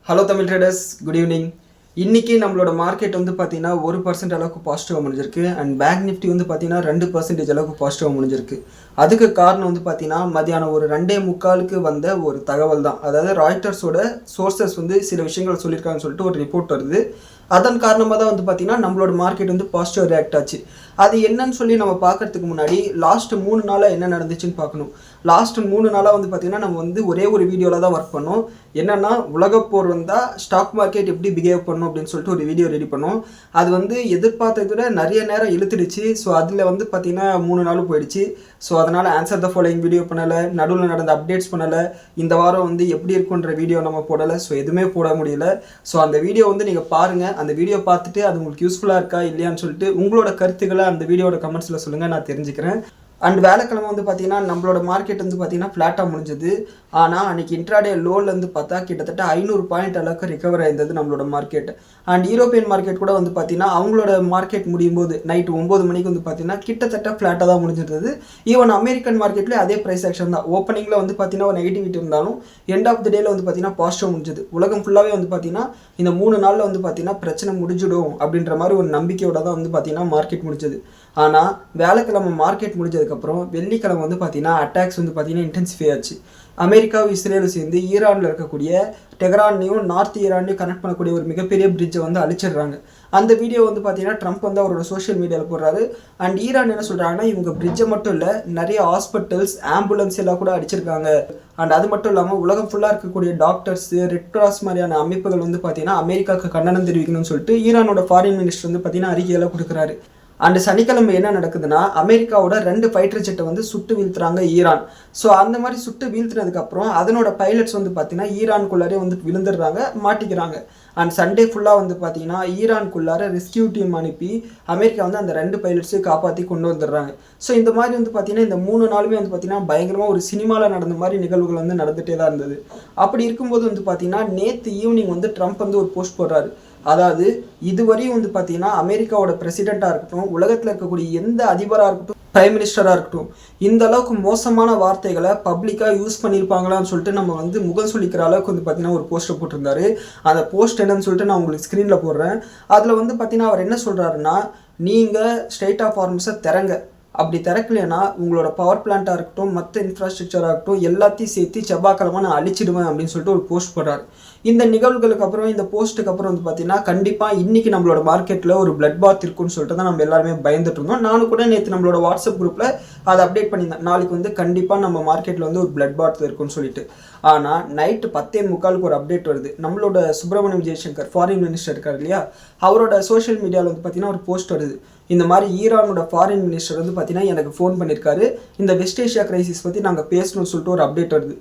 Hello Tamil traders, good evening. இன்றைக்கி நம்மளோட market வந்து பார்த்தீங்கன்னா 1% அளவுக்கு பாசிட்டிவாக முடிஞ்சிருக்கு. அண்ட் பேங்க் நிஃப்டி வந்து பார்த்தீங்கன்னா 2% அளவுக்கு பாசிட்டிவாக முடிஞ்சிருக்கு. அதுக்கு காரணம் வந்து பார்த்தீங்கன்னா மதியானம் ஒரு 2:45க்கு வந்த ஒரு தகவல் தான். அதாவது ராய்ட்டர்ஸோட சோர்சஸ் வந்து சில விஷயங்கள் சொல்லியிருக்காங்கன்னு சொல்லிட்டு ஒரு ரிப்போர்ட் வருது. அதன் காரணமாக தான் வந்து பார்த்தீங்கன்னா நம்மளோட மார்க்கெட் வந்து பாசிட்டிவ் ரியாக்ட் ஆச்சு. அது என்னன்னு சொல்லி நம்ம பார்க்கறதுக்கு முன்னாடி லாஸ்ட் 3 நாளாக என்ன நடந்துச்சுன்னு பார்க்கணும். லாஸ்ட் 3 நாளாக வந்து பார்த்தீங்கன்னா நம்ம வந்து ஒரே ஒரு வீடியோவில் தான் ஒர்க் பண்ணோம். என்னென்னா உலகப்போர் வந்தால் ஸ்டாக் மார்க்கெட் எப்படி பிஹேவ் பண்ணும் அப்படின்னு சொல்லிட்டு ஒரு வீடியோ ரெடி பண்ணோம். அது வந்து எதிர்பார்த்ததை விட நிறைய நேரம் இழுத்துடுச்சு. ஸோ அதில் வந்து பார்த்தீங்கன்னா 3 நாள் போயிடுச்சு. ஸோ அதனால் ஆன்சர் த ஃபாலோயிங் வீடியோ பண்ணலை, நடுவில் நடந்த அப்டேட்ஸ் பண்ணலை, இந்த வாரம் வந்து எப்படி இருக்குன்ற வீடியோ நம்ம போடலை. ஸோ எதுவுமே போட முடியல. ஸோ அந்த வீடியோ வந்து நீங்கள் பாருங்கள். அந்த வீடியோ பார்த்துட்டு அது உங்களுக்கு யூஸ்ஃபுல்லாக இருக்கா இல்லையான்னு சொல்லிட்டு உங்களோட கருத்துக்களை அந்த வீடியோட கமெண்ட்ஸில் சொல்லுங்கள், நான் தெரிஞ்சுக்கிறேன். அண்ட் வேலைக்கிழமை வந்து பார்த்தீங்கன்னா நம்மளோட மார்க்கெட் வந்து பார்த்தீங்கன்னா ஃப்ளாட்டாக முடிஞ்சது. ஆனால் அன்றைக்கி இன்ட்ராடே லோலேருந்து பார்த்தா கிட்டத்தட்ட 500 பாயிண்ட் அளவுக்கு ரிகவர் ஆயிருந்தது நம்மளோட மார்க்கெட். அண்ட் யூரோப்பியன் மார்க்கெட் கூட வந்து பார்த்தீங்கன்னா அவங்களோட மார்க்கெட் முடியும் போது நைட்டு 9 மணிக்கு வந்து பார்த்தீங்கன்னா கிட்டத்தட்ட ஃப்ளாட்டாக தான் முடிஞ்சிருந்தது. ஈவன் அமெரிக்கன் மார்க்கெட்லேயே அதே ப்ரைஸ் ஆக்ஷன் தான். ஓப்பனிங்கில் வந்து பார்த்தீங்கன்னா ஒரு நெகட்டிவிட்டி இருந்தாலும் எண்ட் ஆஃப் த டேல வந்து பார்த்தீங்கன்னா பாசிட்டிவ் முடிஞ்சது. உலகம் ஃபுல்லாகவே வந்து பார்த்தீங்கன்னா இந்த 3 நாளில் வந்து பார்த்தீங்கன்னா பிரச்சனை முடிஞ்சிடும் அப்படின்ற மாதிரி ஒரு நம்பிக்கையோட தான் வந்து பார்த்தீங்கன்னா மார்க்கெட் முடிஞ்சது. ஆனால் வேலைக்கிழமை மார்க்கெட் முடிஞ்சதுக்கப்புறம் வெள்ளிக்கிழமை வந்து பார்த்தீங்கன்னா அட்டாக்ஸ் வந்து பார்த்தீங்கன்னா இன்டென்சிஃபை ஆச்சு. அமெரிக்காவும் இஸ்ரேலும் சேர்ந்து ஈரானில் இருக்கக்கூடிய டெஹ்ரானையும் நார்த் ஈரானையும் கனெக்ட் பண்ணக்கூடிய ஒரு மிகப்பெரிய பிரிட்ஜை வந்து அழிச்சிடுறாங்க. அந்த வீடியோ வந்து பார்த்தீங்கன்னா ட்ரம்ப் வந்து அவரோட சோஷியல் மீடியாவில் போடுறாரு. அண்ட் ஈரான் என்ன சொல்கிறாங்கன்னா இவங்க பிரிட்ஜை மட்டும் இல்லை, நிறைய ஹாஸ்பிட்டல்ஸ், ஆம்புலன்ஸ் எல்லாம் கூட அடிச்சிருக்காங்க. அண்ட் அது மட்டும் இல்லாமல் உலகம் ஃபுல்லாக இருக்கக்கூடிய டாக்டர்ஸ், ரெட் கிராஸ் மாதிரியான அமைப்புகள் வந்து பார்த்தீங்கன்னா அமெரிக்காவுக்கு கண்டனம் தெரிவிக்கணும்னு சொல்லிட்டு ஈரானோட ஃபாரின் மினிஸ்டர் வந்து பார்த்தீங்கன்னா அறிக்கையெல்லாம் கொடுக்குறாரு. அண்ட் சனிக்கிழமை என்ன நடக்குதுன்னா அமெரிக்காவோட 2 ஃபைட்டர் ஜெட்டை வந்து சுட்டு வீழ்த்துறாங்க ஈரான். ஸோ அந்த மாதிரி சுட்டு வீழ்த்துனதுக்கப்புறம் அதனோட பைலட்ஸ் வந்து பார்த்தீங்கன்னா ஈரானுக்குள்ளாரே வந்து விழுந்துடுறாங்க, மாட்டிக்கிறாங்க. அண்ட் சண்டே ஃபுல்லாக வந்து பார்த்தீங்கன்னா ஈரானுக்குள்ளார ரெஸ்கியூ டீம் அனுப்பி அமெரிக்கா வந்து அந்த 2 பைலட்ஸையும் காப்பாற்றி கொண்டு வந்துடுறாங்க. ஸோ இந்த மாதிரி வந்து பார்த்தீங்கன்னா இந்த 3 நாளுமே வந்து பார்த்தீங்கன்னா பயங்கரமாக ஒரு சினிமாவில் நடந்த மாதிரி நிகழ்வுகள் வந்து நடந்துகிட்டே தான் இருந்தது. அப்படி இருக்கும்போது வந்து பார்த்தீங்கன்னா நேற்று ஈவினிங் வந்து ட்ரம்ப் வந்து ஒரு போஸ்ட் போடுறாரு. அதாவது இதுவரையும் வந்து பார்த்தீங்கன்னா அமெரிக்காவோட பிரசிடெண்ட்டாக இருக்கட்டும், உலகத்தில் இருக்கக்கூடிய எந்த அதிபராக இருக்கட்டும், பிரைம் மினிஸ்டராக இருக்கட்டும், இந்த அளவுக்கு மோசமான வார்த்தைகளை பப்ளிக்காக யூஸ் பண்ணியிருப்பாங்களான்னு சொல்லிட்டு நம்ம வந்து முகம் சொல்லிக்கிற அளவுக்கு வந்து பார்த்தீங்கன்னா ஒரு போஸ்ட்டை போட்டிருந்தாரு. அந்த போஸ்ட் என்னன்னு சொல்லிட்டு நான் உங்களுக்கு ஸ்க்ரீனில் போடுறேன். அதில் வந்து பார்த்தீங்கன்னா அவர் என்ன சொல்கிறாருன்னா, நீங்கள் ஸ்டேட் ஆஃப் ஹார்மஸை திறங்க, அப்படி திறக்கலைன்னா உங்களோட பவர் பிளான்ட்டாக இருக்கட்டும், மற்ற இன்ஃப்ராஸ்ட்ரக்சராக இருக்கட்டும், எல்லாத்தையும் சேர்த்து செவ்வாய்க்கிழமை நான் அழிச்சிடுவேன் அப்படின்னு சொல்லிட்டு ஒரு போஸ்ட் போடுறாரு. இந்த நிகழ்வுகளுக்கு அப்புறம், இந்த போஸ்ட்டுக்கு அப்புறம் வந்து பார்த்தீங்கன்னா கண்டிப்பாக இன்றைக்கி நம்மளோட மார்க்கெட்டில் ஒரு பிளட் பாத் இருக்குன்னு சொல்லிட்டு தான் நம்ம எல்லாருமே பயந்துட்டு இருந்தோம். நானும் கூட நேற்று நம்மளோட வாட்ஸ்அப் குரூப்பில் அதை அப்டேட் பண்ணியிருந்தேன். நாளைக்கு வந்து கண்டிப்பாக நம்ம மார்க்கெட்டில் வந்து ஒரு பிளட் பாத் இருக்குன்னு சொல்லிட்டு. ஆனால் நைட்டு 10:45க்கு ஒரு அப்டேட் வருது. நம்மளோட சுப்பிரமணியம் ஜெய்சங்கர் ஃபாரின் மினிஸ்டர் இருக்கார் இல்லையா, அவரோட சோஷியல் மீடியாவில் வந்து பார்த்தீங்கன்னா ஒரு போஸ்ட் வருது. இந்த மாதிரி ஈரானோட ஃபாரின் மினிஸ்டர் வந்து பார்த்தீங்கன்னா எனக்கு ஃபோன் பண்ணியிருக்காரு, இந்த வெஸ்ட் ஏஷியா கிரைசிஸ் பற்றி நாங்கள் பேசணும்னு சொல்லிட்டு ஒரு அப்டேட் வருது.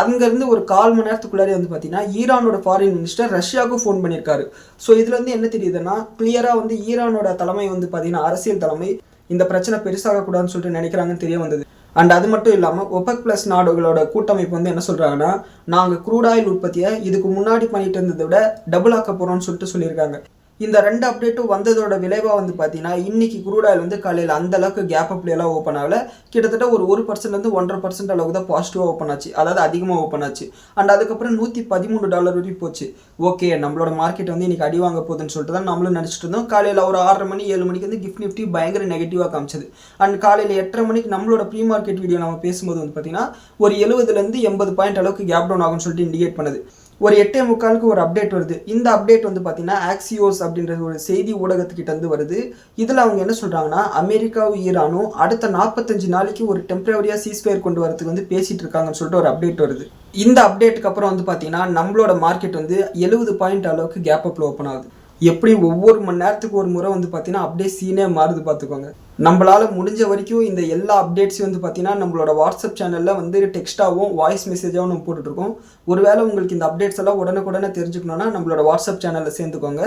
அங்கேருந்து ஒரு 1/4 மணி நேரத்துக்குள்ளாரே வந்து பார்த்தீங்கன்னா ஈரானோட ஃபாரின் மினிஸ்டர் ரஷ்யாவுக்கும் ஃபோன் பண்ணியிருக்காரு. ஸோ இதுல வந்து என்ன தெரியுதுன்னா, கிளியராக வந்து ஈரானோட தலைமை வந்து பார்த்தீங்கன்னா அரசியல் தலைமை இந்த பிரச்சனை பெருசாகக்கூடாதுன்னு சொல்லிட்டு நினைக்கிறாங்கன்னு தெரிய வந்தது. அண்ட் அது மட்டும் இல்லாமல் ஒபெக் ப்ளஸ் நாடுகளோட கூட்டமைப்பு வந்து என்ன சொல்கிறாங்கன்னா, நாங்கள் க்ரூட் ஆயில் உற்பத்தியை இதுக்கு முன்னாடி பண்ணிட்டு இருந்ததை விட டபுள் ஆக்க போகிறோம்னு சொல்லிட்டு சொல்லியிருக்காங்க. இந்த 2 அப்டேட்டும் வந்ததோட விளைவாக வந்து பார்த்தீங்கன்னா இன்றைக்கி க்ரூட் ஆயில் வந்து காலையில் அந்த அளவுக்கு கேப் அப்லாம் ஓப்பன் ஆகல. கிட்டத்தட்ட ஒரு 1% 1.5% அளவுக்கு தான் பாசிட்டிவாக ஓப்பன் ஆச்சு, அதாவது அதிகமாக ஓப்பன் ஆச்சு. அண்ட் அதுக்கப்புறம் $113 வரைக்கும் போச்சு. ஓகே, நம்மளோட மார்க்கெட் வந்து இன்றைக்கி அடி வாங்க போகுதுன்னு சொல்லிட்டு தான் நம்மளும் நினச்சிட்டு இருந்தோம். காலையில் ஒரு 6:30 மணி 7 மணிக்கு வந்து கிஃப்ட் நிஃப்டி பயங்கர நெகட்டிவாக காமிச்சது. அண்ட் காலையில் 8:30 மணிக்கு நம்மளோட ப்ரீ மார்க்கெட் வீடியோ நம்ம பேசும்போது வந்து பார்த்தீங்கன்னா ஒரு 70லேருந்து 80 பாயிண்ட் அளவுக்கு கேப் டவுன் ஆகும்னு சொல்லிட்டு இண்டிகேட் பண்ணுது. ஒரு 8:45க்கு ஒரு அப்டேட் வருது. இந்த அப்டேட் வந்து பார்த்தீங்கன்னா ஆக்சியோஸ் அப்படின்ற ஒரு செய்தி ஊடகத்துக்கிட்ட இருந்து வருது. இதில் அவங்க என்ன சொல்கிறாங்கன்னா, அமெரிக்காவும் ஈரானும் அடுத்த 45 நாளைக்கு ஒரு டெம்பரவரியாக சீஸ்ஃபயர் கொண்டு வரதுக்கு வந்து பேசிகிட்டு இருக்காங்கன்னு சொல்லிட்டு ஒரு அப்டேட் வருது. இந்த அப்டேட்டுக்கு அப்புறம் வந்து பார்த்தீங்கன்னா நம்மளோட மார்க்கெட் வந்து 70 பாயிண்ட் அளவுக்கு கேப் அப்பில் ஓப்பன் ஆகுது. எப்படி ஒவ்வொரு மணி நேரத்துக்கு ஒரு முறை வந்து பார்த்தீங்கன்னா அப்படியே சீனே மாறுது பார்த்துக்கோங்க. நம்மளால் முடிஞ்ச வரைக்கும் இந்த எல்லா அப்டேட்ஸையும் வந்து பார்த்தீங்கன்னா நம்மளோட வாட்ஸ்அப் சேனலில் வந்து டெக்ஸ்ட்டாகவும் வாய்ஸ் மெசேஜாகவும் நம்ம போட்டுட்ருக்கோம். ஒருவேளை உங்களுக்கு இந்த அப்டேட்ஸ் எல்லாம் உடனுக்குடனே தெரிஞ்சுக்கணுன்னா நம்மளோட வாட்ஸ்அப் சேனலில் சேர்ந்துக்கோங்க.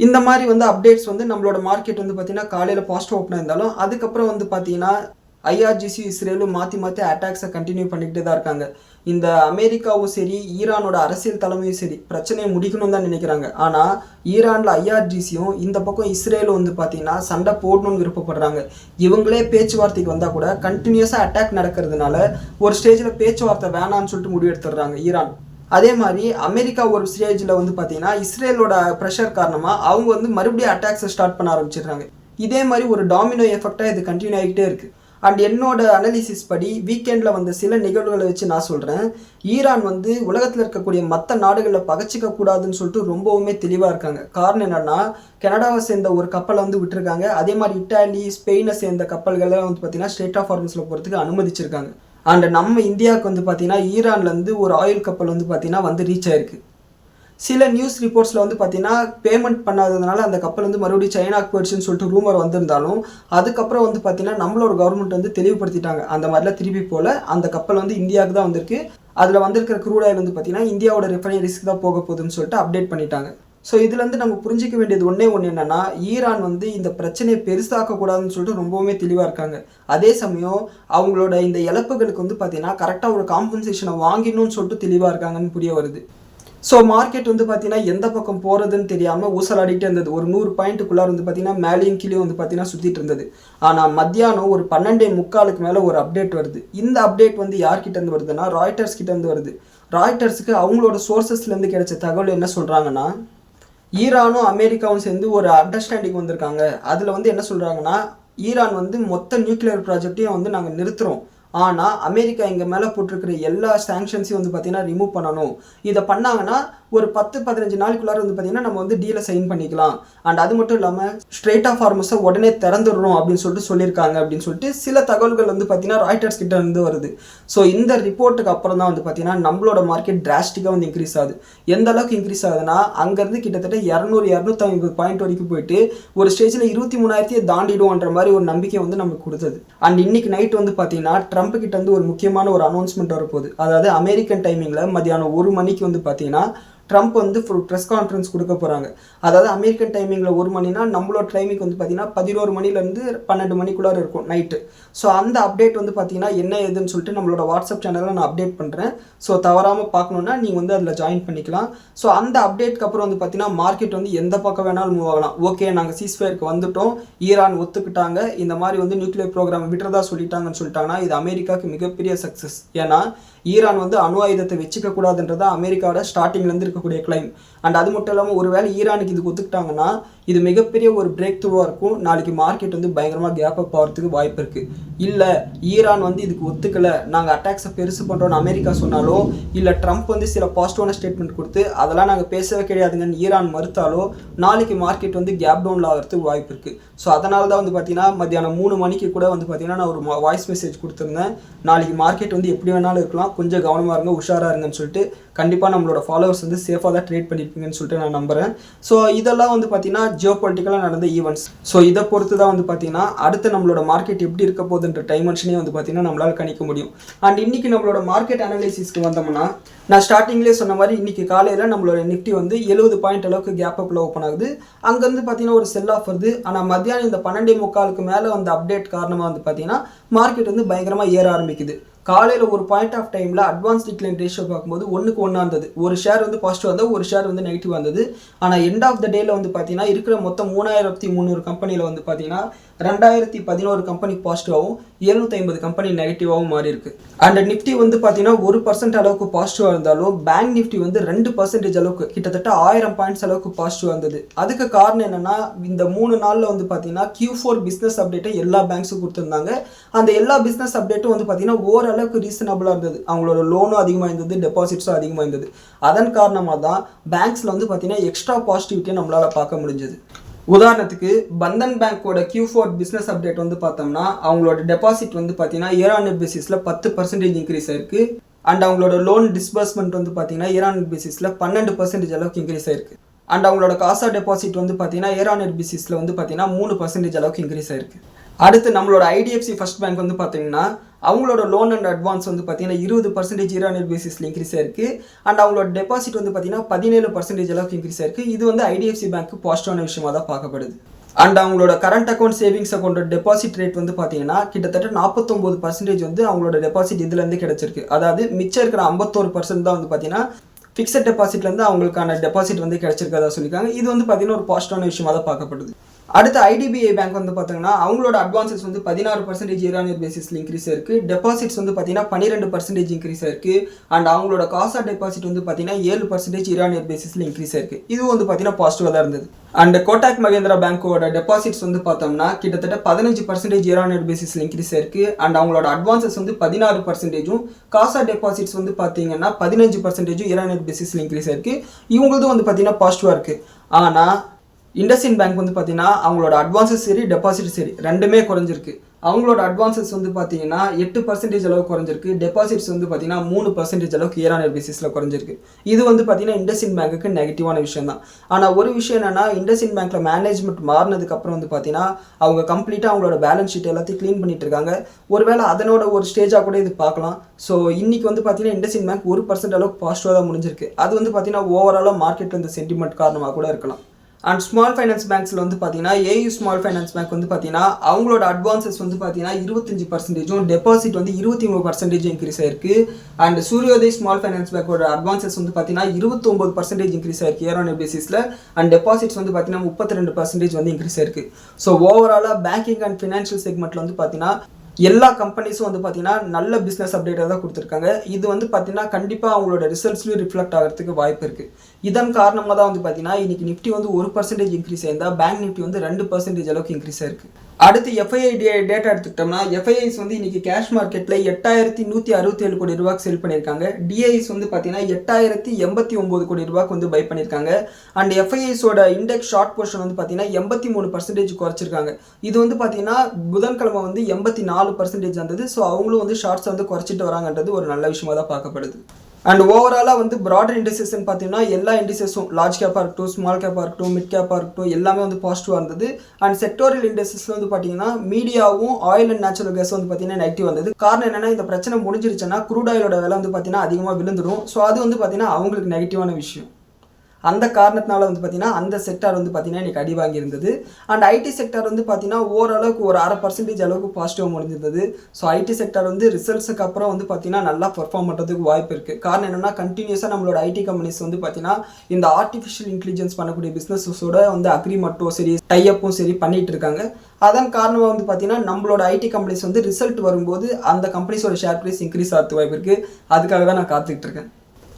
இந்த மாதிரி வந்து அப்டேட்ஸ் வந்து நம்மளோட மார்க்கெட் வந்து பார்த்தீங்கன்னா காலையில் பாசிட்டிவ் ஓப்பனாக இருந்தாலும் அதுக்கப்புறம் வந்து பார்த்தீங்கன்னா ஐஆர்ஜிசி இஸ்ரேலும் மாற்றி மாற்றி அட்டாக்ஸை கண்டினியூ பண்ணிக்கிட்டே தான் இருக்காங்க. இந்த அமெரிக்காவும் சரி, ஈரானோட அரசியல் தலைமையும் சரி பிரச்சனையை முடிக்கணும்னு தான் நினைக்கிறாங்க. ஆனால் ஈரானில் ஐஆர்ஜிசியும் இந்த பக்கம் இஸ்ரேலும் வந்து பார்த்தீங்கன்னா சண்டை போடணும்னு விருப்பப்படுறாங்க. இவங்களே பேச்சுவார்த்தைக்கு வந்தால் கூட கண்டினியூஸாக அட்டாக் நடக்கிறதுனால ஒரு ஸ்டேஜில் பேச்சுவார்த்தை வேணான்னு சொல்லிட்டு முடிவு எடுத்துடுறாங்க ஈரான். அதே மாதிரி அமெரிக்கா ஒரு ஸ்டேஜில் வந்து பார்த்தீங்கன்னா இஸ்ரேலோட ப்ரெஷர் காரணமாக அவங்க வந்து மறுபடியும் அட்டாக்ஸை ஸ்டார்ட் பண்ண ஆரம்பிச்சிடுறாங்க. இதே மாதிரி ஒரு டாமினோ எஃபெக்டாக இது கண்டினியூ ஆகிட்டே இருக்குது. அண்ட் என்னோட அனாலிசிஸ் படி வீக்கெண்டில் வந்த சில நிகழ்வுகளை வச்சு நான் சொல்கிறேன், ஈரான் வந்து உலகத்தில் இருக்கக்கூடிய மற்ற நாடுகளில் பகச்சிக்க கூடாதுன்னு சொல்லிட்டு ரொம்பவுமே தெளிவாக இருக்காங்க. காரணம் என்னென்னா, கனடாவை சேர்ந்த ஒரு கப்பலை வந்து விட்டுருக்காங்க. அதே மாதிரி இட்டாலி, ஸ்பெயினை சேர்ந்த கப்பல்கள்லாம் வந்து பார்த்திங்கன்னா ஸ்ட்ரெய்ட் ஆஃப் ஹார்மஸில் போகிறதுக்கு அனுமதிச்சிருக்காங்க. அண்ட் நம்ம இந்தியாவுக்கு வந்து பார்த்திங்கன்னா ஈரான்லேருந்து ஒரு ஆயில் கப்பல் வந்து பார்த்திங்கன்னா வந்து ரீச் ஆயிருக்கு. சில நியூஸ் ரிப்போர்ட்ஸில் வந்து பார்த்தீங்கன்னா பேமெண்ட் பண்ணாததுனால அந்த கப்பல் வந்து மறுபடியும் சைனாக்கு போயிடுச்சுன்னு சொல்லிட்டு ரூமர் வந்திருந்தாலும், அதுக்கப்புறம் வந்து பார்த்தீங்கன்னா நம்மளோட கவர்மெண்ட் வந்து தெளிவுபடுத்திட்டாங்க, அந்த மாதிரிலாம் திருப்பி போல் அந்த கப்பல் வந்து இந்தியாவுக்கு தான் வந்திருக்கு. அதில் வந்திருக்கிற க்ரூட் ஆயில் வந்து பார்த்தீங்கன்னா இந்தியாவோட ரிஃபைனரிஸ்க்கு தான் போக போகுதுன்னு சொல்லிட்டு அப்டேட் பண்ணிட்டாங்க. ஸோ இதுலேருந்து நம்ம புரிஞ்சிக்க வேண்டியது ஒன்றே ஒன்று என்னென்னா, ஈரான் வந்து இந்த பிரச்சனையை பெருசாக்கக்கூடாதுன்னு சொல்லிட்டு ரொம்பவுமே தெளிவாக இருக்காங்க. அதே சமயம் அவங்களோட இந்த இழப்புகளுக்கு வந்து பார்த்தீங்கன்னா கரெக்டாக ஒரு காம்பன்சேஷனை வாங்கிடணும்னு சொல்லிட்டு தெளிவாக இருக்காங்கன்னு புரிய வருது. ஸோ மார்க்கெட் வந்து பார்த்தீங்கன்னா எந்த பக்கம் போகிறதுன்னு தெரியாமல் ஊசலாடிக்கிட்டே இருந்தது. ஒரு 100 பாயிண்ட்டுக்குள்ளார வந்து பார்த்தீங்கன்னா மேலேயும் கீழே வந்து பார்த்தீங்கன்னா சுற்றிட்டு இருந்தது. ஆனால் மத்தியானம் ஒரு 12:45 மேலே ஒரு அப்டேட் வருது. இந்த அப்டேட் வந்து யார்கிட்டேருந்து வருதுன்னா ராய்ட்டர்ஸ் கிட்டேருந்து வருது. ராய்ட்டர்ஸுக்கு அவங்களோட சோர்சஸ்லேருந்து கிடைச்ச தகவல் என்ன சொல்கிறாங்கன்னா, ஈரானும் அமெரிக்காவும் சேர்ந்து ஒரு அண்டர்ஸ்டாண்டிங் வந்திருக்காங்க. அதில் வந்து என்ன சொல்கிறாங்கன்னா, ஈரான் வந்து மொத்த நியூக்ளியர் ப்ராஜெக்டையும் வந்து நாங்கள் நிறுத்துகிறோம், ஆனால் அமெரிக்கா எங்கள் மேலே போட்டிருக்கிற எல்லா சாங்ஷன்ஸையும் வந்து பார்த்திங்கன்னா ரிமூவ் பண்ணணும். இதை பண்ணாங்கன்னா ஒரு 10-15 நாளுக்குள்ளார வந்து பார்த்திங்கன்னா நம்ம வந்து டீலை சைன் பண்ணிக்கலாம். அண்ட் அது மட்டும் இல்லாமல் ஸ்ட்ரெய்ட் ஆஃப் ஹார்மஸை உடனே திறந்துடுறோம் அப்படின்னு சொல்லிட்டு சொல்லியிருக்காங்க அப்படின்னு சொல்லிட்டு சில தகவல்கள் வந்து பார்த்திங்கன்னா ராய்ட்டர்ஸ் கிட்ட இருந்து வருது. ஸோ இந்த ரிப்போர்ட்டுக்கு அப்புறம் தான் வந்து பார்த்திங்கன்னா நம்மளோட மார்க்கெட் டிராஸ்டிக்காக வந்து இன்க்ரீஸ் ஆகுது. எந்த அளவுக்கு இன்க்ரீஸ் ஆகுதுன்னா, அங்கேருந்து கிட்டத்தட்ட 200-250 பாயிண்ட் வரைக்கும் போயிட்டு ஒரு ஸ்டேஜில் 23,000 தாண்டிடுவோன்ற மாதிரி ஒரு நம்பிக்கை வந்து நமக்கு கொடுத்தது. அண்ட் இன்னைக்கு நைட் வந்து பார்த்திங்கன்னா ட்ரம்ப் கிட்ட வந்து ஒரு முக்கியமான ஒரு அனௌன்ஸ்மெண்ட் வரப்போகுது. அதாவது அமெரிக்கன் டைமிங்கில் மத்தியானம் 1 மணிக்கு வந்து பார்த்தீங்கன்னா ட்ரம்ப் வந்து ப்ரெஸ் கான்ஃபரன்ஸ் கொடுக்க போகிறாங்க. அதாவது அமெரிக்கன் டைமிங்கில் 1 மணினா நம்மளோட டைமிங் வந்து பார்த்தீங்கன்னா 11 மணிலேருந்து 12 மணிக்குள்ளார இருக்கும் நைட்டு. ஸோ அந்த அப்டேட் வந்து பார்த்தீங்கன்னா என்ன ஏதுன்னு சொல்லிட்டு நம்மளோட வாட்ஸ்அப் சேனலில் நான் அப்டேட் பண்ணுறேன். ஸோ தவறாமல் பார்க்கணுன்னா நீங்கள் வந்து அதில் ஜாயின் பண்ணிக்கலாம். ஸோ அந்த அப்டேட்க்கு அப்புறம் வந்து பார்த்தீங்கன்னா மார்க்கெட் வந்து எந்த பக்கம் வேணாலும் மூவ் ஆகலாம். ஓகே, நாங்கள் சீஸ்ஃபயருக்கு வந்துட்டோம், ஈரான் ஒத்துக்கிட்டாங்க, இந்த மாதிரி வந்து நியூக்ளியர் ப்ரோக்ராம் விட்டுறதா சொல்லிட்டாங்கன்னு சொல்லிட்டாங்கன்னா இது அமெரிக்காவுக்கு மிகப்பெரிய சக்ஸஸ். ஏன்னா ஈரான் வந்து அணு ஆயுதத்தை வச்சுக்க கூடாதுன்றதா அமெரிக்காவோட ஸ்டார்டிங்லேருந்து இருக்கக்கூடிய கிளைம். அண்ட் அது மட்டும் இல்லாமல் ஒருவேளை ஈரானுக்கு இதுக்கு ஒத்துக்கிட்டாங்கன்னா இது மிகப்பெரிய ஒரு பிரேக் த்ரூவாக இருக்கும். நாளைக்கு மார்க்கெட் வந்து பயங்கரமாக கேப் அப் ஆகிறதுக்கு வாய்ப்பு இருக்குது. இல்லை ஈரான் வந்து இதுக்கு ஒத்துக்கலை, நாங்கள் அட்டாக்ஸை பெருசு பண்ணுறோன்னு அமெரிக்கா சொன்னாலோ, இல்லை ட்ரம்ப் வந்து சில பாசிட்டிவான ஸ்டேட்மெண்ட் கொடுத்து அதெல்லாம் நாங்கள் பேசவே கிடையாதுங்கன்னு ஈரான் மறுத்தாலோ நாளைக்கு மார்க்கெட் வந்து கேப் டவுனில் ஆகிறதுக்கு வாய்ப்பு இருக்குது. ஸோ அதனால தான் வந்து பார்த்தீங்கன்னா மத்தியானம் 3 மணிக்கு கூட வந்து பார்த்தீங்கன்னா நான் ஒரு வாய்ஸ் மெசேஜ் கொடுத்துருந்தேன். நாளைக்கு மார்க்கெட் வந்து எப்படி வேணாலும் இருக்கலாம், கொஞ்சம் கவனமாக இருங்க, உஷாராக இருங்கன்னு சொல்லிட்டு. கண்டிப்பாக நம்மளோட ஃபாலோவர்ஸ் வந்து சேஃபாக தான் ட்ரேட் பண்ணியிருப்பீங்கன்னு சொல்லிட்டு நான் நம்புகிறேன். ஸோ இதெல்லாம் வந்து பார்த்தீங்கன்னா ஜியோபொலிட்டிக்கலாக நடந்த ஈவெண்ட்ஸ். ஸோ இதை பொறுத்து தான் வந்து பார்த்தீங்கன்னா அடுத்து நம்மளோட மார்க்கெட் எப்படி இருக்க போகுதுன்ற டைமென்ஷனே வந்து பார்த்தீங்கன்னா நம்மளால் கணிக்க முடியும். அண்ட் இன்றைக்கி நம்மளோட மார்க்கெட் அனாலிசிஸ்க்கு வந்தோம்னா, நான் ஸ்டார்டிங்லேயே சொன்ன மாதிரி இன்றைக்கி காலையில் நம்மளோட நிஃப்டி வந்து 70 பாயிண்ட் அளவுக்கு கேப் அப்பில் ஓப்பன் ஆகுது. அங்கேருந்து பார்த்தீங்கன்னா ஒரு செல் ஆஃப் வருது. ஆனால் மத்தியானம் இந்த 12:45 மேலே வந்து அப்டேட் காரணமாக வந்து பார்த்தீங்கன்னா மார்க்கெட் வந்து பயங்கரமாக ஏற ஆரம்பிக்குது. காலையில் ஒரு பாயிண்ட் ஆஃப் டைமில் அட்வான்ஸ் டிக்ளைன் ரேஷியோ பார்க்கும்போது 1:1 இருந்தது. ஒரு ஷேர் வந்து பாசிட்டிவ் வந்தது, ஒரு ஷேர் வந்து நெகட்டிவ் வந்தது. ஆனால் எண்ட் ஆஃப் த டேல வந்து பார்த்தீங்கன்னா இருக்கிற மொத்தம் 3300 கம்பெனியில் வந்து பார்த்தீங்கன்னா 2011 கம்பெனி பாசிட்டிவாகவும் 750 கம்பெனி நெகட்டிவாகவும் மாறி இருக்கு. அண்ட் நிஃப்டி வந்து பார்த்தீங்கன்னா 1% அளவுக்கு பாசிட்டிவாக இருந்தாலும் பேங்க் நிஃப்டி வந்து 2% அளவுக்கு கிட்டத்தட்ட 1000 பாயிண்ட்ஸ் அளவுக்கு பாசிட்டிவ் வந்தது. அதுக்கு காரணம் என்னன்னா, இந்த 3 நாளில் வந்து பார்த்தீங்கன்னா Q4 பிஸ்னஸ் அப்டேட்டை எல்லா பேங்க்ஸும் கொடுத்துருந்தாங்க. அந்த எல்லா பிஸ்னஸ் அப்டேட்டும் வந்து பார்த்தீங்கன்னா ஓரளவுக்கு ரீசனபிளாக இருந்தது. அவங்களோட லோனும் அதிகமாக இருந்தது, டெபாசிட்ஸும் அதிகமாக இருந்தது. அதன் காரணமாக தான் பேங்க்ஸில் வந்து பார்த்தீங்கன்னா எக்ஸ்ட்ரா பாசிட்டிவிட்டியை நம்மளால் பார்க்க முடிஞ்சது. உதாரணத்துக்கு பந்தன் பேங்கோட Q4 பிஸ்னஸ் அப்டேட் வந்து பார்த்தோம்னா அவங்களோட டெபாசிட் வந்து பார்த்தீங்கன்னா இயர் பேசிஸில் 10% இன்க்ரீஸ் ஆயிருக்கு. அண்ட் அவங்களோட லோன் டிஸ்பர்ஸ்மெண்ட் வந்து பார்த்தீங்கன்னா இயர் பேசிஸில் 12% அளவுக்கு இன்க்ரீஸ் ஆயிருக்கு. அண்ட் அவங்களோட காசா டெபாசிட் வந்து பார்த்தீங்கன்னா இயர் பேசிஸில் வந்து பார்த்தீங்கன்னா 3% அளவுக்கு இன்க்ரீஸ் ஆயிருக்கு. அடுத்து நம்மளோட IDFC ஃபர்ஸ்ட் பேங்க் வந்து பார்த்தீங்கன்னா அவங்களோட லோன் அண்ட் அட்வான்ஸ் வந்து பார்த்தீங்கன்னா 20% இயர் பேசிஸில் இன்க்ரீஸ் ஆயிருக்கு. அண்ட் அவங்களோட டெபாசிட் வந்து பார்த்தீங்கன்னா 17% அளவுக்கு இன்க்ரீஸ் ஆயிருக்கு. இது வந்து IDFC பேங்க்கு பாசிட்டிவான விஷயமாக தான் பார்க்கப்படுது. அண்ட் அவங்களோட current account savings account deposit rate வந்து பார்த்தீங்கன்னா கிட்டத்தட்ட 49% வந்து அவங்களோட டெபாசிட் இதுலேருந்து கிடைச்சிருக்கு. அதாவது மிச்சம் இருக்கிற 51% தான் வந்து பார்த்தீங்கன்னா ஃபிக்ஸட் டெபாசிட்லேருந்து அவங்களுக்கான டெபாசிட் வந்து கிடைச்சிருக்கதா சொல்லியிருக்காங்க. இது வந்து பார்த்தீங்கன்னா ஒரு பாசிட்டிவான விஷயமாக தான் பார்க்கப்படுது. அடுத்து ஐடிபிஐ பேங்க் வந்து பார்த்தீங்கன்னா அவங்களோட அட்வான்சஸ் வந்து 16% இயர் ஆன் இயர் பேசிஸில் இன்க்ரீஸ் ஆயிருக்கு. டெபாசிட்ஸ் வந்து பார்த்தீங்கன்னா 12% இன்க்ரீஸ் ஆயிருக்கு. அண்ட் அவங்களோட காசா டெபாசிட் வந்து பார்த்தீங்கன்னா 7% இயர் ஆன் இயர் பேசிஸில் இன்க்ரீஸ் ஆயிருக்கு. இது வந்து பார்த்தீங்கன்னா பாசிட்டிவாக தான் இருந்தது. அண்ட் கோட்டாக் மகேந்திரா பேங்கோட டெபாசிட்ஸ் வந்து பார்த்தோம்னா கிட்டத்தட்ட 15% இயர் ஆன் இயர் பேசிஸில் இன்க்ரீஸ் ஆயிருக்கு. அண்ட் அவங்களோட அட்வான்சஸ் வந்து 16%, காசா டெபாசிட்ஸ் வந்து பார்த்தீங்கன்னா 15% இயர் ஆன் இயர் பேசிஸில் இன்க்ரீஸ் ஆயிருக்கு. இவங்களதும் வந்து பார்த்தீங்கன்னா பாசிட்டிவாக இருக்குது. ஆனால் இண்டஸ்இண்ட் பேங்க் வந்து பார்த்தீங்கன்னா அவங்களோட அட்வான்ஸஸ் சரி டெபாசிட் சரி ரெண்டுமே குறைஞ்சிருக்கு. அவங்களோட அட்வான்சஸ் வந்து பார்த்தீங்கன்னா 8% அளவுக்கு குறைஞ்சிருக்கு. டெபாசிட்ஸ் வந்து பார்த்தீங்கன்னா 3% அளவுக்கு இயர் ஆன் இயர் பேசிஸில் குறைஞ்சிருக்கு. இது வந்து பார்த்தீங்கன்னா இண்டஸ்இண்ட் பேங்க்குக்கு நெகட்டிவான விஷயம் தான். ஆனால் ஒரு விஷயம் என்னன்னா, இண்டஸ்இண்ட் பேங்க்கில் மேனேஜ்மெண்ட் மாறினதுக்கப்புறம் வந்து பார்த்தீங்கன்னா அவங்க கம்ப்ளீட்டாக அவங்களோட பேலன்ஸ் ஷீட் எல்லாத்தையும் க்ளீன் பண்ணிட்டு இருக்காங்க. ஒருவேளை அதனோட ஒரு ஸ்டேஜாக கூட இது பார்க்கலாம். ஸோ இன்னைக்கு வந்து பார்த்தீங்கன்னா இண்டஸ்இண்ட் பேங்க் 1% அளவுக்கு பாசிட்டிவாக தான் முடிஞ்சிருக்கு. அது வந்து பார்த்தீங்கன்னா ஓவராலாக மார்க்கெட்டில் இந்த சென்டிமெண்ட் காரணமாக கூட இருக்கலாம். அண்ட் ஸ்மால் ஃபைனான்ஸ் பேங்க்ஸில் வந்து பார்த்தீங்கன்னா ஏயு ஸ்மால் ஃபைனான்ஸ் பேங்க் வந்து பார்த்தீங்கன்னா அவங்களோட அட்வான்சஸ் வந்து பார்த்தீங்கன்னா 25%, டெபாசிட் வந்து 23% இன்க்ரீஸ் ஆயிருக்கு. அண்ட் சூரியோதய் ஸ்மால் ஃபைனான்ஸ் பேங்கோட அட்வான்சஸ் வந்து பார்த்தீங்கன்னா 29% இன்க்ரீஸ் ஆயிருக்கு இயர் ஆன் இயர் பேசிஸில். அண்ட் டெபாசிட்ஸ் வந்து பார்த்தீங்கன்னா 32% வந்து இன்க்ரீஸ் ஆயிருக்கு. ஸோ ஓவராலாக பேங்கிங் அண்ட் ஃபினான்ஷியல் செக்மெண்ட்டில் வந்து பார்த்தீங்கன்னா எல்லா கம்பெனிஸும் வந்து பார்த்தீங்கன்னா நல்ல பிஸ்னஸ் அப்டேட்டாக தான் கொடுத்துருக்காங்க. இது வந்து பார்த்தீங்கன்னா கண்டிப்பாக அவங்களோட ரிசல்ட்ஸ்லையும் ரிஃப்ளெக்ட் ஆகிறதுக்கு வாய்ப்பு இருக்குது. இதன் காரணமாக தான் வந்து பார்த்தீங்கன்னா இன்னைக்கு நிஃப்டி வந்து 1% இன்க்ரீஸ் ஆயிருந்தால் பேங்க் நிஃப்டி வந்து 2% அளவுக்கு இன்க்ரீஸ் ஆயிருக்கு. அடுத்து எஃப்ஐஐ டேட்டா எடுத்துக்கிட்டோம்னா எஃப்ஐஐஸ் வந்து இன்னைக்கு கேஷ் மார்க்கெட்டில் 8167 கோடி ரூபாய்க்கு செல் பண்ணியிருக்காங்க. டிஐஸ் வந்து பார்த்தீங்கன்னா 8089 கோடி ரூபாய்க்கு வந்து பை பண்ணியிருக்காங்க. அண்ட் எஃப்ஐஐஸோட இண்டெக்ஸ் ஷார்ட் போர்ஷன் வந்து பார்த்தீங்கன்னா 83% குறைச்சிருக்காங்க. இது வந்து பார்த்தீங்கன்னா புதன்கிழமை வந்து 84% இருந்தது. ஸோ அவங்களும் வந்து ஷார்ட்ஸை வந்து குறைச்சிட்டு வராங்கன்றது ஒரு நல்ல விஷயமா தான் பார்க்கப்படுது. அண்ட் ஓவராலாக வந்து ப்ராடர் இண்டஸ்ட்ரீஸ்ன்னு பார்த்தீங்கன்னா எல்லா இண்டஸ்ட்ரீஸும் லார்ஜ் கேப்பாக இருக்கட்டும், ஸ்மால் கேப்பாக இருக்கட்டும், மிட் கேப்பாக இருக்கட்டும் எல்லாமே வந்து பாசிட்டிவாக இருந்தது. அண்ட் செக்டோரியல் இண்டஸ்ட்ரீஸில் வந்து பார்த்தீங்கன்னா மீடியாவும் ஆயில் அண்ட் நேச்சுரல் கேஸ் வந்து பார்த்தீங்கன்னா நெகட்டிவ் வந்தது. காரணம் என்னன்னா, இந்த பிரச்சனை முடிஞ்சிருச்சுன்னா குரூட் ஆயிலோட விலை வந்து பார்த்தீங்கன்னா அதிகமாக விழுந்துடும். ஸோ அது வந்து பார்த்தீங்கன்னா அவங்களுக்கு நெகட்டிவான விஷயம். அந்த காரணத்தினால வந்து பார்த்தீங்கன்னா அந்த செக்டார் வந்து பார்த்தீங்கன்னா இன்றைக்கி அடி வாங்கியிருந்தது. அண்ட் ஐடி செக்டார் வந்து பார்த்தீங்கன்னா ஓரளவுக்கு ஒரு 0.5% அளவுக்கு பாசிட்டிவாக முடிஞ்சிருந்தது. ஸோ ஐடி செக்டார் வந்து ரிசல்ட்ஸுக்கு அப்புறம் வந்து பார்த்தீங்கன்னா நல்லா பெர்ஃபார்ம் பண்ணுறதுக்கு வாய்ப்பு இருக்குது. காரணம் என்னென்னா, கண்டினியூஸாக நம்மளோட ஐடி கம்பெனிஸ் வந்து பார்த்தீங்கன்னா இந்த ஆர்டிஃபிஷியல் இன்டெலிஜென்ஸ் பண்ணக்கூடிய பிஸ்னஸஸோட வந்து அக்ரிமெண்ட்டும் சரி டைஅப்பும் சரி பண்ணிட்டு இருக்காங்க. அதன் காரணமாக வந்து பார்த்தீங்கன்னா நம்மளோட ஐடி கம்பெனிஸ் வந்து ரிசல்ட் வரும்போது அந்த கம்பெனிஸோட ஷேர் ப்ரைஸ் இன்க்ரீஸ் ஆகிறதுக்கு வாய்ப்பு இருக்குது. அதுக்காக தான் நான் காத்துக்கிட்டு இருக்கேன்.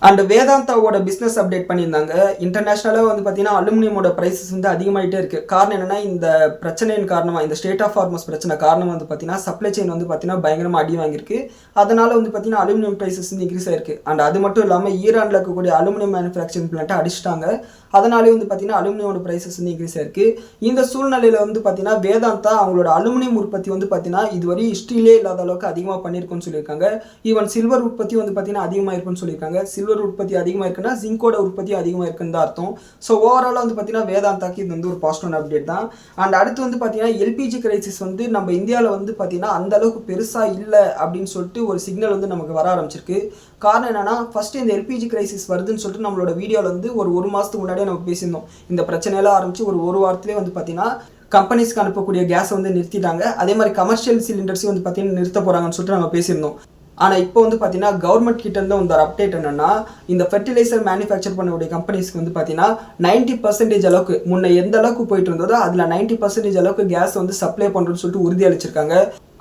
அண்ட் வேதாந்தாவோட பிஸ்னஸ் அப்டேட் பண்ணியிருந்தாங்க. இன்டர்நேஷ்னலாக வந்து பார்த்தீங்கன்னா அலுமினியமோட ப்ரைஸஸ் வந்து அதிகமாகிட்டே இருக்குது. காரணம் என்னென்னா, இந்த பிரச்சனையின் காரணமாக இந்த ஸ்டேட் ஆஃப் ஹார்மஸ் பிரச்சனை காரணமாக வந்து பார்த்தீங்கன்னா சப்ளை செயின் வந்து பார்த்தீங்கன்னா பயங்கரமாக அடி வாங்கியிருக்கு. அதனால் வந்து பார்த்தீங்கன்னா அலுமினியம் ப்ரைஸஸ் வந்து இன்க்ரீஸ் ஆயிருக்கு. அண்ட் அது மட்டும் இல்லாமல் ஈரானில் இருக்கக்கூடிய அலுமினியம் மேனுஃபேக்சரிங் பிளான்ட்டை அடிச்சிட்டாங்க. அதனாலே வந்து பார்த்தீங்கன்னா அலுமினியோட ப்ரைஸஸ் வந்து இன்க்ரீஸ் ஆயிருக்கு. இந்த சூழ்நிலையில் வந்து பார்த்தீங்கன்னா வேதாந்தா அவங்களோட அலுமினியம் உற்பத்தி வந்து பார்த்தீங்கன்னா இதுவரை ஹிஸ்ட்ரியிலே இல்லாத அளவுக்கு அதிகமாக பண்ணியிருக்குன்னு சொல்லியிருக்காங்க. ஈவன் சில்வர் உற்பத்தி வந்து பார்த்தீங்கன்னா அதிகமாக இருக்குன்னு சொல்லியிருக்காங்க. சில்வர் உற்பத்தி அதிகமாக இருக்குன்னா ஜிங்கோட உற்பத்தி அதிகமாக இருக்குன்னு தான் அர்த்தம். ஸோ ஓவராலாக வந்து பார்த்தீங்கன்னா வேதாந்தாக்கு இது வந்து ஒரு பாசிட்டிவ் அப்டேட் தான். அண்ட் அடுத்து வந்து பார்த்தீங்கன்னா எல்பிஜி கிரைசிஸ் வந்து நம்ம இந்தியாவில் வந்து பார்த்தீங்கன்னா அந்த அளவுக்கு பெருசாக இல்லை அப்படின்னு சொல்லிட்டு ஒரு சிக்னல் வந்து நமக்கு வர ஆரம்பிச்சிருக்கு. காரணம் என்னன்னா, ஃபர்ஸ்ட் இந்த எல்பிஜி கிரைசிஸ் வருதுன்னு சொல்லிட்டு நம்மளோட வீடியோவில் வந்து ஒரு மாதத்துக்கு முன்னாடியே நம்ம பேசியிருந்தோம். இந்த பிரச்சனையெல்லாம் ஆரம்பிச்சு ஒரு வாரத்திலே வந்து பார்த்தீங்கன்னா கம்பெனிஸ்க்கு அனுப்பக்கூடிய கேஸை வந்து நிறுத்திட்டாங்க. அதே மாதிரி கமர்ஷியல் சிலிண்டர்ஸையும் வந்து பார்த்தீங்கன்னா நிறுத்த போகிறாங்கன்னு சொல்லிட்டு நம்ம பேசியிருந்தோம். ஆனால் இப்போ வந்து பார்த்தீங்கன்னா கவர்மெண்ட் கிட்ட இருந்து வந்து ஒரு அப்டேட் என்னன்னா, இந்த ஃபெர்டிலைசர் மேனுஃபேக்சர் பண்ணக்கூடிய கம்பெனிஸ்க்கு வந்து பார்த்தீங்கன்னா 90% அளவுக்கு முன்ன எந்த அளவுக்கு போயிட்டு இருந்ததோ அதில் 90% அளவுக்கு கேஸ் வந்து சப்ளை பண்ணுறோன்னு சொல்லிட்டு உறுதி அளிச்சிருக்காங்க.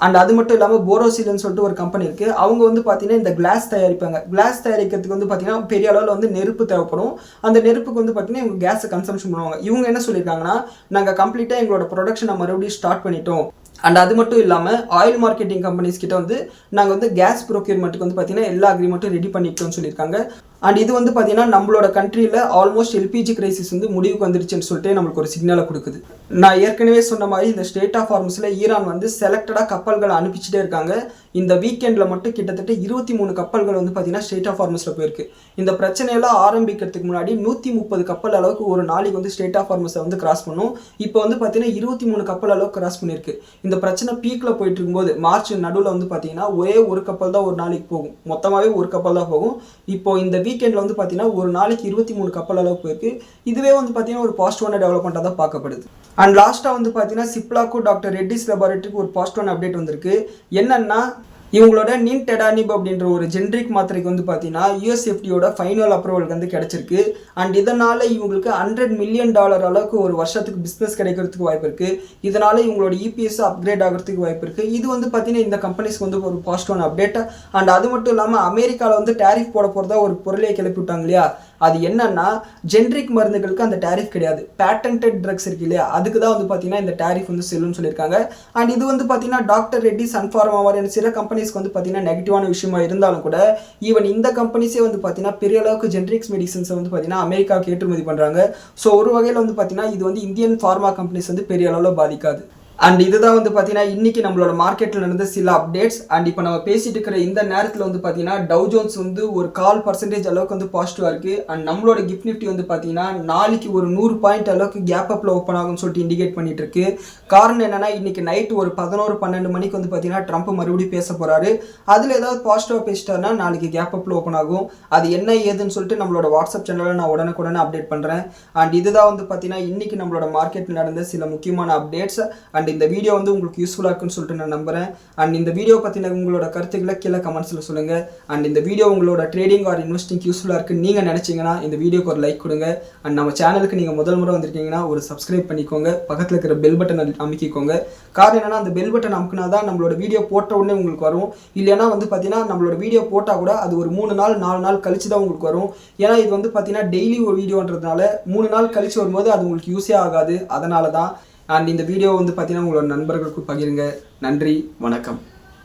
அண்ட் அது மட்டும் இல்லாமல் போரோசில்னு சொல்லிட்டு ஒரு கம்பெனி இருக்குது. அவங்க வந்து பார்த்தீங்கன்னா இந்த கிளாஸ் தயாரிப்பாங்க. கிளாஸ் தயாரிக்கிறதுக்கு வந்து பார்த்தீங்கன்னா பெரிய அளவில் வந்து நெருப்பு தேவைப்படும். அந்த நெருப்புக்கு வந்து பார்த்தீங்கன்னா இவங்க கேஸை கன்சம்ஷன் பண்ணுவாங்க. இவங்க என்ன சொல்லியிருக்காங்கன்னா, நாங்கள் கம்ப்ளீட்டாக எங்களோட ப்ரொடக்ஷனை மறுபடியும் ஸ்டார்ட் பண்ணிட்டோம். அண்ட் அது மட்டும் இல்லாமல் ஆயில் மார்க்கெட்டிங் கம்பெனிஸ் கிட்ட வந்து நாங்கள் வந்து கேஸ் ப்ரொக்யூர்மெண்ட்டுக்கு வந்து பார்த்தீங்கன்னா எல்லா அக்ரிமெண்ட்டும் ரெடி பண்ணிட்டோம்னு சொல்லியிருக்காங்க. அண்ட் இது வந்து பார்த்தீங்கன்னா நம்மளோட கண்ட்ரியில் ஆல்மோஸ்ட் எல்பிஜி கிரைசிஸ் வந்து முடிவுக்கு வந்துருச்சுன்னு சொல்லிட்டு நம்மளுக்கு ஒரு சிக்னலை கொடுக்குது. நான் ஏற்கனவே சொன்ன மாதிரி இந்த ஸ்டேட் ஆஃப் ஹார்மஸில் ஈரான் வந்து செலக்டடாக கப்பல்களை அனுப்பிச்சிட்டே இருக்காங்க. இந்த வீக்கெண்டில் மட்டும் கிட்டத்தட்ட 23 கப்பல்கள் வந்து பார்த்தீங்கன்னா ஸ்டேட் ஆஃப் ஹார்மஸில் போயிருக்கு. இந்த பிரச்சனையெல்லாம் ஆரம்பிக்கிறதுக்கு முன்னாடி 130 கப்பல் அளவுக்கு ஒரு நாளைக்கு வந்து ஸ்டேட் ஆஃப் ஹார்மஸை வந்து கிராஸ் பண்ணும். இப்போ வந்து பார்த்தீங்கன்னா 23 கப்பல் அளவுக்கு கிராஸ் பண்ணியிருக்கு. இந்த பிரச்சனை பீக்கில் போயிட்டு இருக்கும்போது மார்ச் நடுவில் வந்து பார்த்தீங்கன்னா ஒரே ஒரு கப்பல் தான் ஒரு நாளைக்கு போகும். மொத்தமாகவே ஒரு கப்பல் தான் போகும். இப்போ இந்த வீக்கெண்டில் வந்து பார்த்தீங்கன்னா ஒரு நாளைக்கு 23 கப்பல் அளவுக்கு போயிருக்கு. இதுவே வந்து பார்த்தீங்கன்னா ஒரு பாசிட்டிவான டெவலப்மெண்ட்டாக தான் பார்க்கப்படுது. அண்ட் லாஸ்ட்டாக வந்து பார்த்தீங்கன்னா சிப்லாக்கும் டாக்டர் ரெட்டிஸ் லெபார்ட்டரிக்கு ஒரு பாசிட்டிவான அப்டேட் வந்திருக்கு. என்னன்னா, இவங்களோட நின்டெடானிப் அப்படின்ற ஒரு ஜென்ரிக் மாத்திரைக்கு வந்து பார்த்தீங்கன்னா யூஎஸ்எஃப்டியோட ஃபைனல் அப்ரூவல் வந்து கிடைச்சிருக்கு. அண்ட் இதனால் இவங்களுக்கு $100 மில்லியன் அளவுக்கு ஒரு வருஷத்துக்கு பிஸ்னஸ் கிடைக்கிறதுக்கு வாய்ப்பு இருக்குது. இதனால் இவங்களோட இபிஎஸ் அப்கிரேட் ஆகிறதுக்கு வாய்ப்பு இருக்குது. இது வந்து பார்த்தீங்கன்னா இந்த கம்பெனிஸ்க்கு வந்து ஒரு பாசிட்டிவான அப்டேட். அண்ட் அது மட்டும் இல்லாமல் அமெரிக்காவில் வந்து டேரிஃப் போட போகிறதா ஒரு பொருளையை கிளப்பி விட்டாங்க இல்லையா, அது என்னன்னா ஜென்ரிக் மருந்துகளுக்கு அந்த டேரிஃப் கிடையாது, பேட்டன்டட் ட்ரக்ஸ் இருக்கு இல்லையா, அதுக்கு தான் வந்து பார்த்தீங்கன்னா இந்த டேரிஃப் வந்து செல்லுன்னு சொல்லியிருக்காங்க. அண்ட் இது வந்து பார்த்தீங்கன்னா டாக்டர் ரெட்டி, சன் ஃபார்மா மாதிரியான சில கம்பெனிஸ்க்கு வந்து பார்த்தீங்கன்னா நெகட்டிவான விஷயமா இருந்தாலும் கூட ஈவன் இந்த கம்பெனிஸே வந்து பார்த்தீங்கன்னா பெரிய அளவுக்கு ஜென்ரிக்ஸ் மெடிசன்ஸை வந்து பார்த்தீங்கன்னா அமெரிக்காவுக்கு ஏற்றுமதி பண்ணுறாங்க. ஸோ ஒரு வகையில் வந்து பார்த்தீங்கன்னா இது வந்து இந்தியன் ஃபார்மா கம்பெனிஸ் வந்து பெரிய அளவில் பாதிக்காது. அண்ட் இதுதான் வந்து பார்த்தீங்கன்னா இன்னைக்கு நம்மளோட மார்க்கெட்டில் நடந்த சில அப்டேட்ஸ். அண்ட் இப்போ நம்ம பேசிட்டு இருக்கிற இந்த நேரத்தில் வந்து பார்த்தீங்கன்னா டவ் ஜோன்ஸ் வந்து ஒரு 0.25% அளவுக்கு வந்து பாசிட்டிவாக இருக்குது. அண்ட் நம்மளோட கிஃப்ட் நிஃப்டி வந்து பார்த்தீங்கன்னா நாளைக்கு ஒரு 100 பாயிண்ட் அளவுக்கு கேப் அப்பில் ஓப்பன் ஆகும்னு சொல்லிட்டு இண்டிகேட் பண்ணிட்டு இருக்கு. காரணம் என்னன்னா இன்னைக்கு நைட் ஒரு 11-12 மணிக்கு வந்து பார்த்தீங்கன்னா ட்ரம்ப் மறுபடியும் பேச போறாரு. அதில் ஏதாவது பாசிட்டிவாக பேசிட்டாருன்னா நாளைக்கு கேப் அப்பில் ஓப்பன் ஆகும். அது என்ன ஏதுன்னு சொல்லிட்டு நம்மளோட வாட்ஸ்அப் சேனலில் நான் உடனுக்குடனே அப்டேட் பண்ணுறேன். அண்ட் இதுதான் வந்து பார்த்தீங்கன்னா இன்னைக்கு நம்மளோட மார்க்கெட்டில் நடந்த சில முக்கியமான அப்டேட்ஸ். அண்ட் இந்த வீடியோ வந்து உங்களுக்கு யூஸ்ஃபுல்லாக இருக்குன்னு சொல்லிட்டு நான் நம்புறேன். அண்ட் இந்த வீடியோ பற்றின உங்களோட கருத்துக்களை கீழே கமெண்ட்ஸில் சொல்லுங்கள். அண்ட் இந்த வீடியோ உங்களோட ட்ரேடிங் ஆர் இன்வெஸ்டிங் யூஸ்ஃபுல்லாக இருக்குன்னு நீங்கள் நினச்சிங்கன்னா இந்த வீடியோக்கு ஒரு லைக் கொடுங்க. அண்ட் நம்ம சேனலுக்கு நீங்கள் முதல் முறை வந்திருக்கீங்கன்னா ஒரு சப்ஸ்கிரைப் பண்ணிக்கோங்க, பக்கத்தில் இருக்கிற பெல் பட்டன் அமைக்கிக்கோங்க. காரணம் என்னன்னா அந்த பெல் பட்டன் அமுக்குனா தான் நம்மளோட வீடியோ போட்ட உடனே உங்களுக்கு வரும். இல்லைன்னா வந்து பார்த்தீங்கன்னா நம்மளோட வீடியோ போட்டால் கூட அது ஒரு 3 நாள் 4 நாள் கழிச்சு தான் உங்களுக்கு வரும். ஏன்னா இது வந்து பார்த்தீங்கன்னா டெய்லி ஒரு வீடியோன்றதுனால 3 நாள் கழிச்சு வரும்போது அது உங்களுக்கு யூஸே ஆகாது. அதனால தான். அண்ட் இந்த வீடியோ வந்து பார்த்தீங்கன்னா உங்களோட நண்பர்களுக்கு பகிருங்க. நன்றி, வணக்கம்.